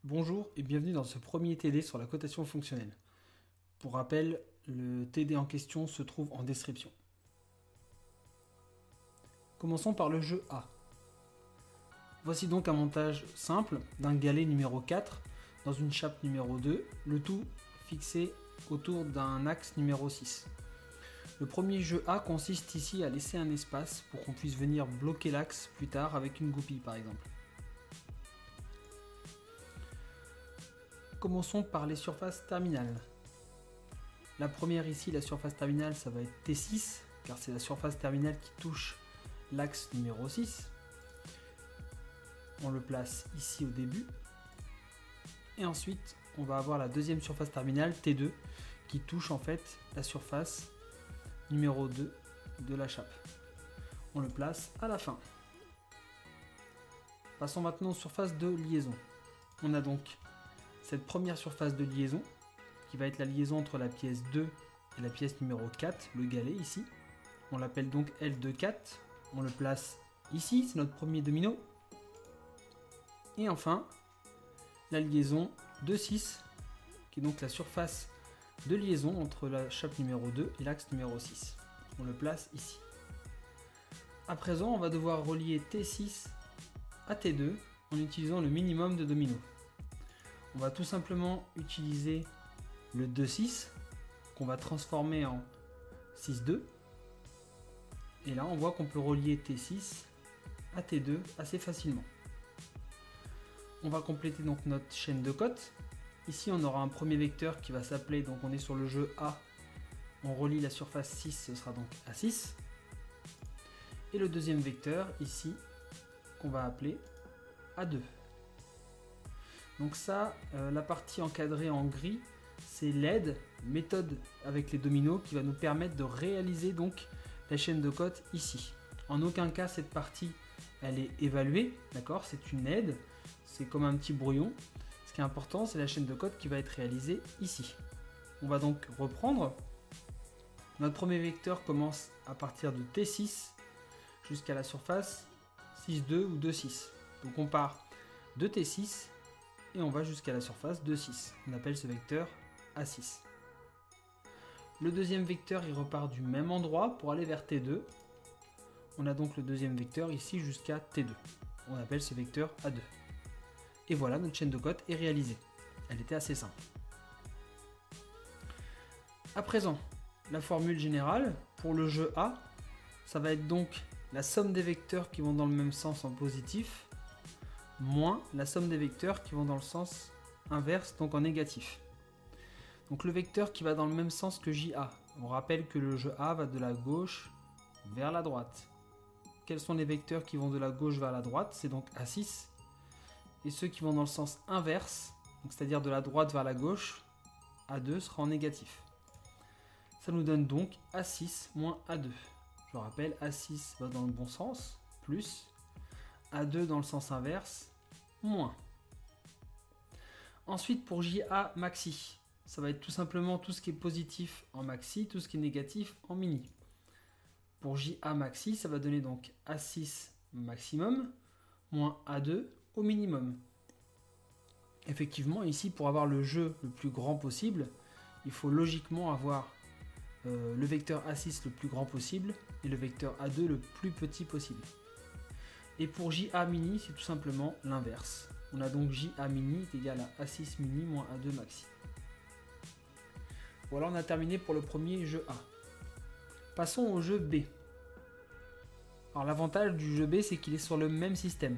Bonjour et bienvenue dans ce premier TD sur la cotation fonctionnelle. Pour rappel, le TD en question se trouve en description. Commençons par le jeu A. Voici donc un montage simple d'un galet numéro 4 dans une chape numéro 2, le tout fixé autour d'un axe numéro 6. Le premier jeu A consiste ici à laisser un espace pour qu'on puisse venir bloquer l'axe plus tard avec une goupille par exemple. Commençons par les surfaces terminales. La première ici, la surface terminale, ça va être T6, car c'est la surface terminale qui touche l'axe numéro 6. On le place ici au début. Et ensuite, on va avoir la deuxième surface terminale, T2, qui touche en fait la surface numéro 2 de la chape. On le place à la fin. Passons maintenant aux surfaces de liaison. On a donc cette première surface de liaison, qui va être la liaison entre la pièce 2 et la pièce numéro 4, le galet ici. On l'appelle donc L24, on le place ici, c'est notre premier domino. Et enfin, la liaison 2,6, qui est donc la surface de liaison entre la chape numéro 2 et l'axe numéro 6. On le place ici. À présent, on va devoir relier T6 à T2 en utilisant le minimum de dominos. On va tout simplement utiliser le 2,6 qu'on va transformer en 6,2. Et là, on voit qu'on peut relier T6 à T2 assez facilement. On va compléter donc notre chaîne de cotes. Ici, on aura un premier vecteur qui va s'appeler, donc on est sur le jeu A. On relie la surface 6, ce sera donc A6. Et le deuxième vecteur, ici, qu'on va appeler A2. Donc ça, la partie encadrée en gris, c'est l'aide, méthode avec les dominos, qui va nous permettre de réaliser donc la chaîne de cotes ici. En aucun cas cette partie, elle est évaluée, d'accord? C'est une aide, c'est comme un petit brouillon. Ce qui est important, c'est la chaîne de cotes qui va être réalisée ici. On va donc reprendre. Notre premier vecteur commence à partir de T6 jusqu'à la surface 6,2 ou 2,6. Donc on part de T6 et on va jusqu'à la surface de 6. On appelle ce vecteur A6. Le deuxième vecteur, il repart du même endroit pour aller vers T2. On a donc le deuxième vecteur ici jusqu'à T2. On appelle ce vecteur A2. Et voilà, notre chaîne de cotes est réalisée. Elle était assez simple. À présent, la formule générale pour le jeu A, ça va être donc la somme des vecteurs qui vont dans le même sens en positif, moins la somme des vecteurs qui vont dans le sens inverse, donc en négatif. Donc le vecteur qui va dans le même sens que JA. On rappelle que le jeu A va de la gauche vers la droite. Quels sont les vecteurs qui vont de la gauche vers la droite? C'est donc A6. Et ceux qui vont dans le sens inverse, c'est-à-dire de la droite vers la gauche, A2 sera en négatif. Ça nous donne donc A6 moins A2. Je rappelle, A6 va dans le bon sens, plus A2 dans le sens inverse, moins. Ensuite, pour JA maxi, ça va être tout simplement tout ce qui est positif en maxi, tout ce qui est négatif en mini. Pour JA maxi, ça va donner donc A6 maximum, moins A2 au minimum. Effectivement, ici, pour avoir le jeu le plus grand possible, il faut logiquement avoir le vecteur A6 le plus grand possible et le vecteur A2 le plus petit possible. Et pour JA mini, c'est tout simplement l'inverse. On a donc JA mini est égal à A6 mini moins A2 maxi. Voilà, on a terminé pour le premier jeu A. Passons au jeu B. Alors l'avantage du jeu B, c'est qu'il est sur le même système.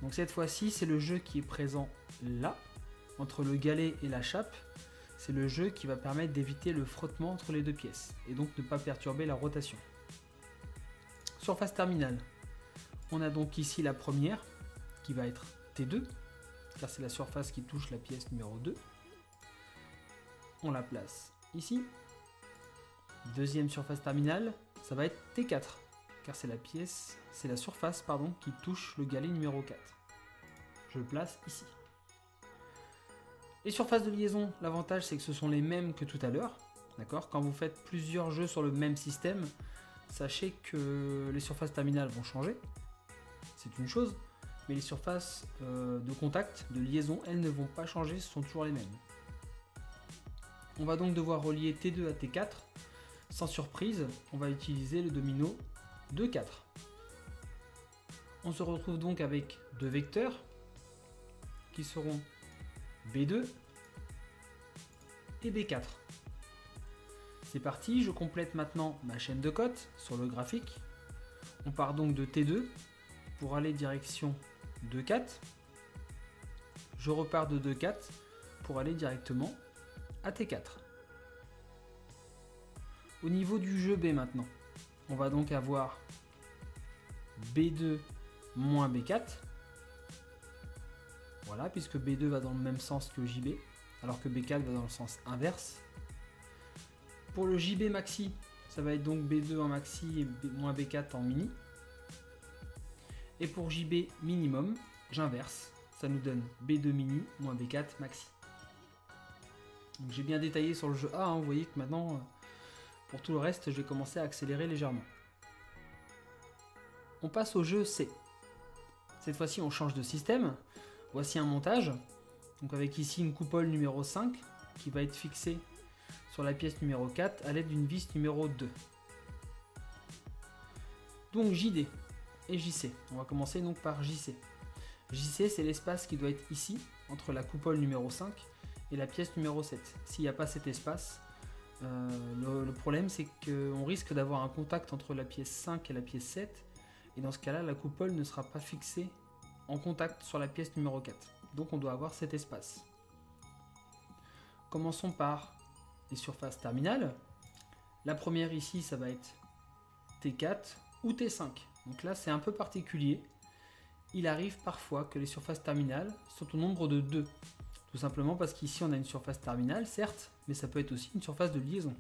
Donc cette fois-ci, c'est le jeu qui est présent là, entre le galet et la chape. C'est le jeu qui va permettre d'éviter le frottement entre les deux pièces, et donc ne pas perturber la rotation. Surface terminale. On a donc ici la première, qui va être T2, car c'est la surface qui touche la pièce numéro 2. On la place ici. Deuxième surface terminale, ça va être T4, car c'est la surface qui touche le galet numéro 4. Je le place ici. Les surfaces de liaison, l'avantage c'est que ce sont les mêmes que tout à l'heure. D'accord ? Quand vous faites plusieurs jeux sur le même système, sachez que les surfaces terminales vont changer. C'est une chose. mais les surfaces de contact, de liaison, elles ne vont pas changer, ce sont toujours les mêmes. On va donc devoir relier T2 à T4. Sans surprise, on va utiliser le domino 2-4. On se retrouve donc avec deux vecteurs qui seront B2 et B4. C'est parti, je complète maintenant ma chaîne de cotes sur le graphique. On part donc de T2 pour aller direction 2-4. Je repars de 2-4 pour aller directement à T4. Au niveau du jeu B maintenant, on va donc avoir B2 moins B4. Voilà, puisque B2 va dans le même sens que JB, alors que B4 va dans le sens inverse. Pour le JB maxi, ça va être donc B2 en maxi et moins B4 en mini. Et pour JB minimum, j'inverse. Ça nous donne B2 mini moins B4 maxi. J'ai bien détaillé sur le jeu A, hein, vous voyez que maintenant, pour tout le reste, je vais commencer à accélérer légèrement. On passe au jeu C. Cette fois-ci, on change de système. Voici un montage. Donc avec ici une coupole numéro 5 qui va être fixée sur la pièce numéro 4 à l'aide d'une vis numéro 2. Donc JD et JC. On va commencer donc par JC. JC, c'est l'espace qui doit être ici, entre la coupole numéro 5 et la pièce numéro 7. S'il n'y a pas cet espace, le problème c'est qu'on risque d'avoir un contact entre la pièce 5 et la pièce 7. Et dans ce cas-là, la coupole ne sera pas fixée en contact sur la pièce numéro 4. Donc on doit avoir cet espace. Commençons par les surfaces terminales. La première ici, ça va être T4 ou T5. Donc là, c'est un peu particulier. Il arrive parfois que les surfaces terminales sont au nombre de 2. Tout simplement parce qu'ici, on a une surface terminale, certes, mais ça peut être aussi une surface de liaison.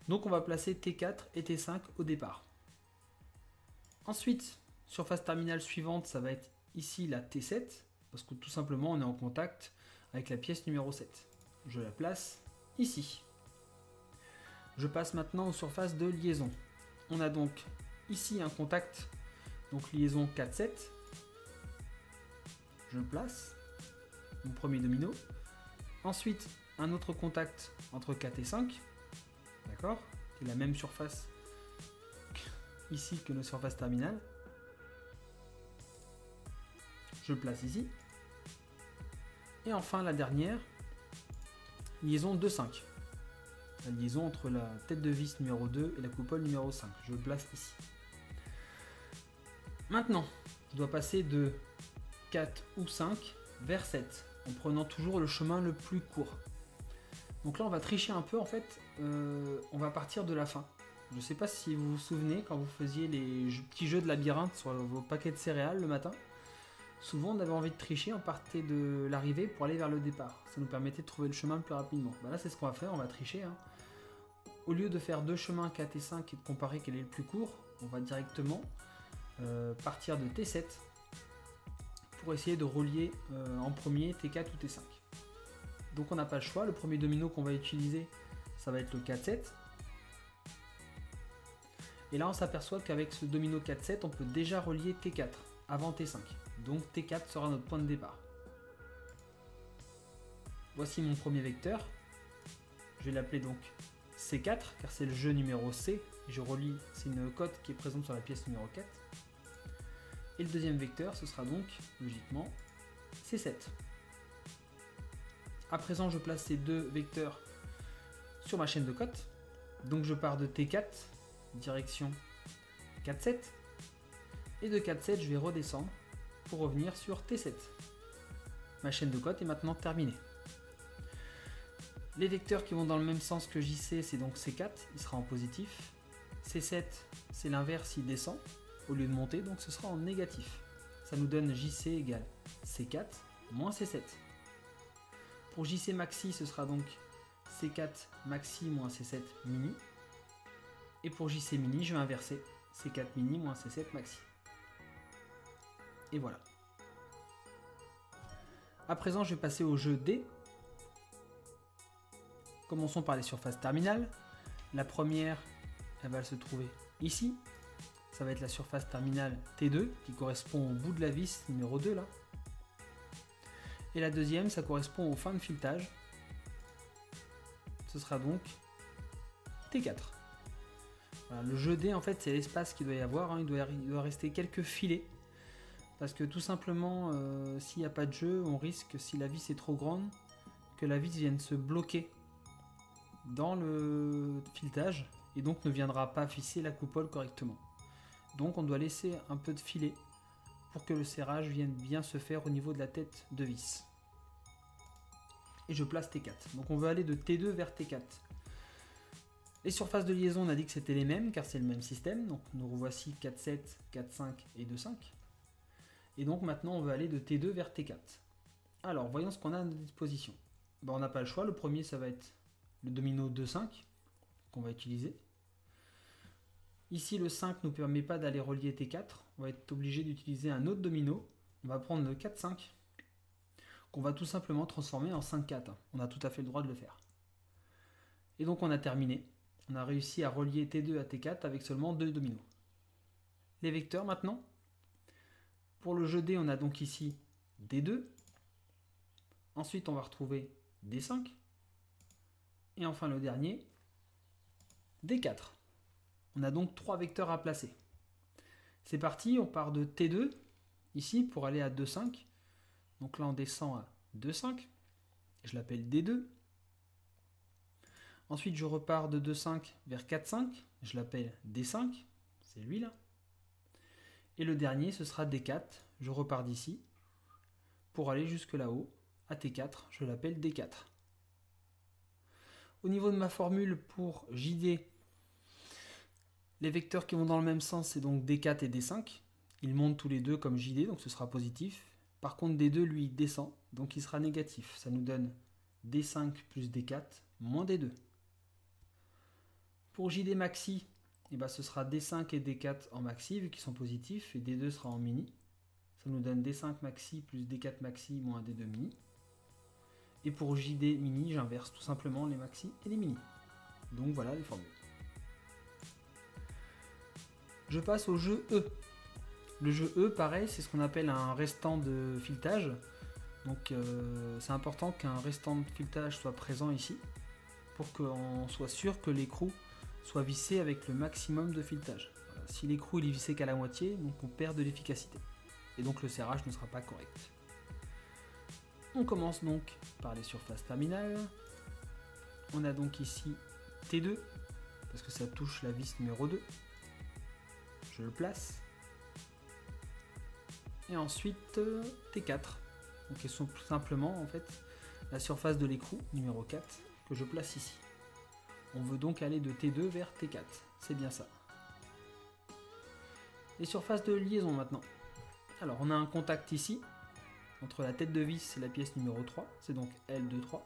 Donc on va placer T4 et T5 au départ. Ensuite, surface terminale suivante, ça va être ici la T7, parce que tout simplement on est en contact avec la pièce numéro 7. Je la place ici. Je passe maintenant aux surfaces de liaison. On a donc ici un contact, donc liaison 4-7. Je le place, mon premier domino. Ensuite, un autre contact entre 4 et 5, d'accord, qui est la même surface ici que nos surfaces terminales. Je le place ici. Et enfin la dernière, liaison 2-5. La liaison entre la tête de vis numéro 2 et la coupole numéro 5. Je le place ici. Maintenant, je dois passer de 4 ou 5 vers 7, en prenant toujours le chemin le plus court. Donc là, on va tricher un peu, en fait, on va partir de la fin. Je ne sais pas si vous vous souvenez, quand vous faisiez les petits jeux de labyrinthe sur vos paquets de céréales le matin, souvent on avait envie de tricher, on partait de l'arrivée pour aller vers le départ. Ça nous permettait de trouver le chemin plus rapidement. Là, c'est ce qu'on va faire, on va tricher. Hein. Au lieu de faire deux chemins 4 et 5 et de comparer quel est le plus court, on va directement partir de T7 pour essayer de relier en premier T4 ou T5. Donc on n'a pas le choix, le premier domino qu'on va utiliser, ça va être le 4-7. Et là on s'aperçoit qu'avec ce domino 4-7, on peut déjà relier T4 avant T5. Donc T4 sera notre point de départ. Voici mon premier vecteur. Je vais l'appeler donc C4, car c'est le jeu numéro C. Je relie, c'est une cote qui est présente sur la pièce numéro 4. Et le deuxième vecteur, ce sera donc, logiquement, C7. À présent, je place ces deux vecteurs sur ma chaîne de cotes. Donc je pars de T4, direction 4-7. Et de 4-7, je vais redescendre pour revenir sur T7. Ma chaîne de cotes est maintenant terminée. Les vecteurs qui vont dans le même sens que JC, c'est donc C4, il sera en positif. C7, c'est l'inverse, il descend au lieu de monter, donc ce sera en négatif. Ça nous donne JC égale C4 moins C7. Pour JC maxi, ce sera donc C4 maxi moins C7 mini. Et pour JC mini, je vais inverser C4 mini moins C7 maxi. Et voilà. À présent, je vais passer au jeu D. Commençons par les surfaces terminales. La première, elle va se trouver ici. ça va être la surface terminale T2 qui correspond au bout de la vis numéro 2 là. Et la deuxième, ça correspond aux fins de filetage. Ce sera donc T4. Voilà, le jeu D, en fait, c'est l'espace qu'il doit y avoir. Hein. Il doit rester quelques filets. Parce que tout simplement, s'il n'y a pas de jeu, on risque, si la vis est trop grande, que la vis vienne se bloquer dans le filetage et donc ne viendra pas fisser la coupole correctement. Donc on doit laisser un peu de filet pour que le serrage vienne bien se faire au niveau de la tête de vis. Et je place T4. Donc on veut aller de T2 vers T4. Les surfaces de liaison, on a dit que c'était les mêmes car c'est le même système. Donc nous revoici 4,7, 4,5 et 2,5. Et donc maintenant on veut aller de T2 vers T4. Alors voyons ce qu'on a à notre disposition. Ben, on n'a pas le choix. Le premier, ça va être le domino 2,5 qu'on va utiliser. Ici, le 5 ne nous permet pas d'aller relier T4. On va être obligé d'utiliser un autre domino. On va prendre le 4,5 qu'on va tout simplement transformer en 5,4. On a tout à fait le droit de le faire. Et donc on a terminé. On a réussi à relier T2 à T4 avec seulement 2 dominos. Les vecteurs maintenant. Pour le jeu D, on a donc ici D2. Ensuite, on va retrouver D5. Et enfin le dernier, D4. On a donc 3 vecteurs à placer. C'est parti, on part de T2, ici, pour aller à 2,5. Donc là, on descend à 2,5. Je l'appelle D2. Ensuite, je repars de 2,5 vers 4,5. Je l'appelle D5. C'est lui là. Et le dernier, ce sera D4. Je repars d'ici pour aller jusque là-haut, à T4. Je l'appelle D4. Au niveau de ma formule pour JD, les vecteurs qui vont dans le même sens, c'est donc D4 et D5. Ils montent tous les deux comme JD, donc ce sera positif. Par contre, D2, lui, descend, donc il sera négatif. Ça nous donne D5 plus D4 moins D2. Pour JD maxi, eh ben, ce sera D5 et D4 en maxi, vu qu'ils sont positifs, et D2 sera en mini. Ça nous donne D5 maxi plus D4 maxi moins D2 mini. Et pour JD mini, j'inverse tout simplement les maxi et les mini. Donc voilà les formules. Je passe au jeu E. Le jeu E, pareil, c'est ce qu'on appelle un restant de filetage. Donc c'est important qu'un restant de filetage soit présent ici pour qu'on soit sûr que l'écrou soit vissé avec le maximum de filetage. Voilà. Si l'écrou est vissé qu'à la moitié, donc on perd de l'efficacité. Et donc le serrage ne sera pas correct. On commence donc par les surfaces terminales. On a donc ici T2, parce que ça touche la vis numéro 2. Je le place. Et ensuite T4. Donc ils sont tout simplement en fait la surface de l'écrou numéro 4 que je place ici. On veut donc aller de T2 vers T4. C'est bien ça. Les surfaces de liaison maintenant. Alors on a un contact ici entre la tête de vis et la pièce numéro 3, c'est donc L2,3.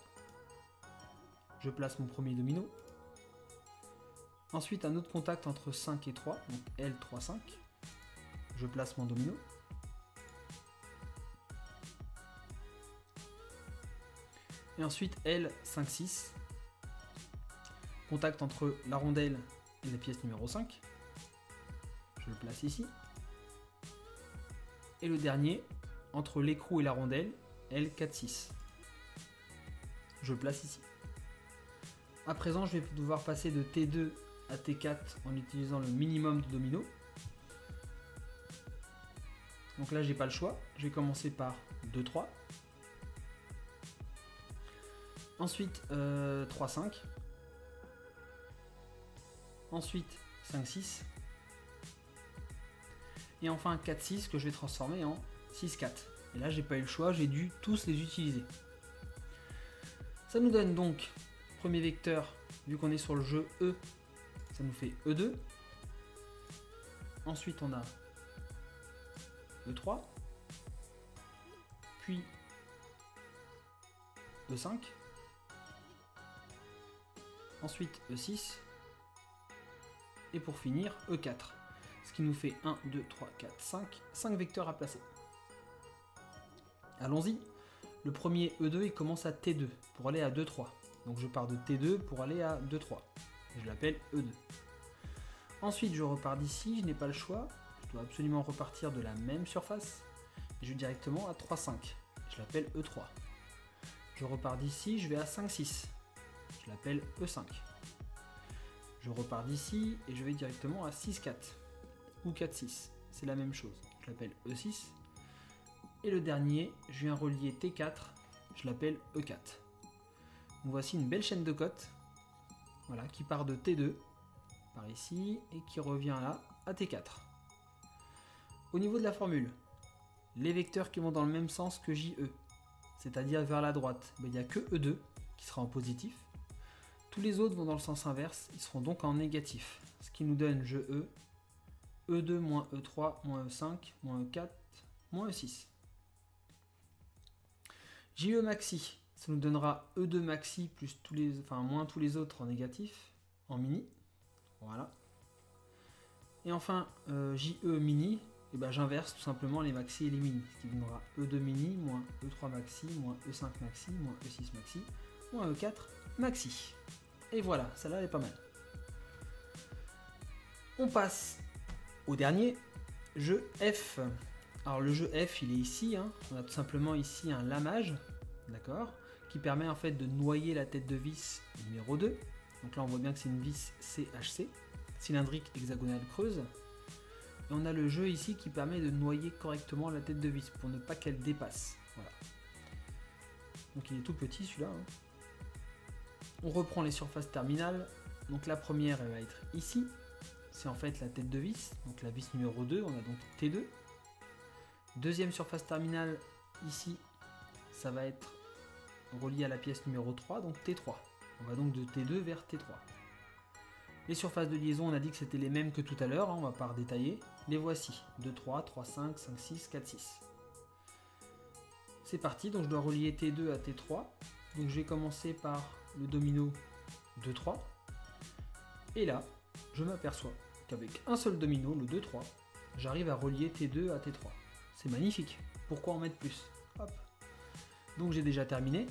Je place mon premier domino. Ensuite, un autre contact entre 5 et 3, donc L3,5. Je place mon domino. Et ensuite, L5,6. Contact entre la rondelle et la pièce numéro 5. Je le place ici. Et le dernier, entre l'écrou et la rondelle, L4,6. Je le place ici. À présent, je vais devoir passer de T2 à T4 en utilisant le minimum de dominos. Donc là, j'ai pas le choix. Je vais commencer par 2,3. Ensuite, 3,5. Ensuite, 5,6. Et enfin, 4,6 que je vais transformer en 6,4. Et là, j'ai pas eu le choix, j'ai dû tous les utiliser. Ça nous donne donc, premier vecteur, vu qu'on est sur le jeu E, ça nous fait E2. Ensuite, on a E3. Puis E5. Ensuite, E6. Et pour finir, E4. Ce qui nous fait 1, 2, 3, 4, 5 vecteurs à placer. Allons-y. Le premier E2, il commence à T2 pour aller à 2,3. Donc je pars de T2 pour aller à 2,3. Je l'appelle E2. Ensuite, je repars d'ici, je n'ai pas le choix. Je dois absolument repartir de la même surface. Et je vais directement à 3,5. Je l'appelle E3. Je repars d'ici, je vais à 5,6. Je l'appelle E5. Je repars d'ici et je vais directement à 6,4 ou 4,6. C'est la même chose. Je l'appelle E6. Et le dernier, je viens relier T4. Je l'appelle E4. Donc voici une belle chaîne de cotes. Voilà, qui part de T2 par ici et qui revient là à T4. Au niveau de la formule, les vecteurs qui vont dans le même sens que JE, c'est-à-dire vers la droite, il n'y a que E2 qui sera en positif. Tous les autres vont dans le sens inverse, ils seront donc en négatif. Ce qui nous donne JE, E2 moins E3 moins E5 moins E4 moins E6. JE maxi, ça nous donnera E2 maxi plus moins tous les autres en négatif, en mini. Voilà. Et enfin, JE mini, et ben j'inverse tout simplement les maxi et les mini. Ce qui donnera E2 mini moins E3 maxi moins E5 maxi moins E6 maxi moins E4 maxi. Et voilà, celle-là elle est pas mal. On passe au dernier, jeu F. Alors le jeu F, il est ici, hein. On a tout simplement ici un lamage, d'accord, qui permet en fait de noyer la tête de vis numéro 2. Donc là on voit bien que c'est une vis CHC, cylindrique hexagonale creuse. Et on a le jeu ici qui permet de noyer correctement la tête de vis pour ne pas qu'elle dépasse. Voilà. Donc il est tout petit celui-là. Hein. On reprend les surfaces terminales. Donc la première elle va être ici. C'est en fait la tête de vis, donc la vis numéro 2, on a donc T2. Deuxième surface terminale ici, ça va être relié à la pièce numéro 3, donc T3. On va donc de T2 vers T3. Les surfaces de liaison, on a dit que c'était les mêmes que tout à l'heure, hein, on va pas redétailler. Les voici, 2, 3, 3, 5, 5, 6, 4, 6. C'est parti, donc je dois relier T2 à T3. Donc je vais commencer par le domino 2, 3. Et là, je m'aperçois qu'avec un seul domino, le 2, 3, j'arrive à relier T2 à T3. C'est magnifique. Pourquoi en mettre plus? Hop. Donc j'ai déjà terminé.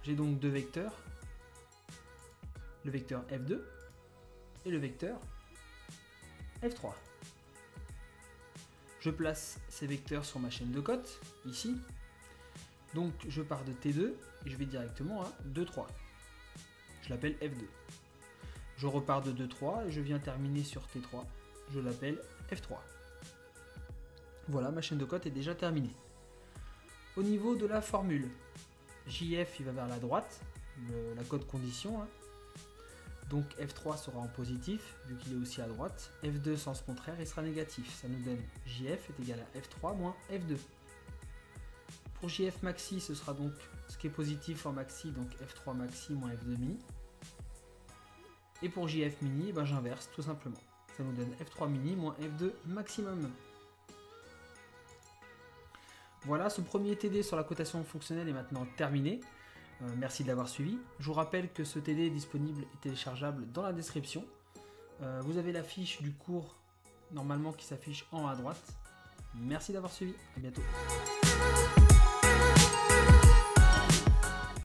J'ai donc deux vecteurs. Le vecteur F2 et le vecteur F3. Je place ces vecteurs sur ma chaîne de cotes, ici. Donc je pars de T2 et je vais directement à 2, 3. Je l'appelle F2. Je repars de 2, 3 et je viens terminer sur T3. Je l'appelle F3. Voilà, ma chaîne de cotes est déjà terminée. Au niveau de la formule, JF il va vers la droite, la cote condition. Hein. Donc F3 sera en positif, vu qu'il est aussi à droite. F2 sens contraire, il sera négatif. Ça nous donne JF est égal à F3 moins F2. Pour JF maxi, ce sera donc ce qui est positif en maxi, donc F3 maxi moins F2 mini. Et pour JF mini, ben j'inverse tout simplement. Ça nous donne F3 mini moins F2 maximum. Voilà, ce premier TD sur la cotation fonctionnelle est maintenant terminé. Merci de l'avoir suivi. Je vous rappelle que ce TD est disponible et téléchargeable dans la description. Vous avez la fiche du cours normalement qui s'affiche en haut à droite. Merci d'avoir suivi, à bientôt.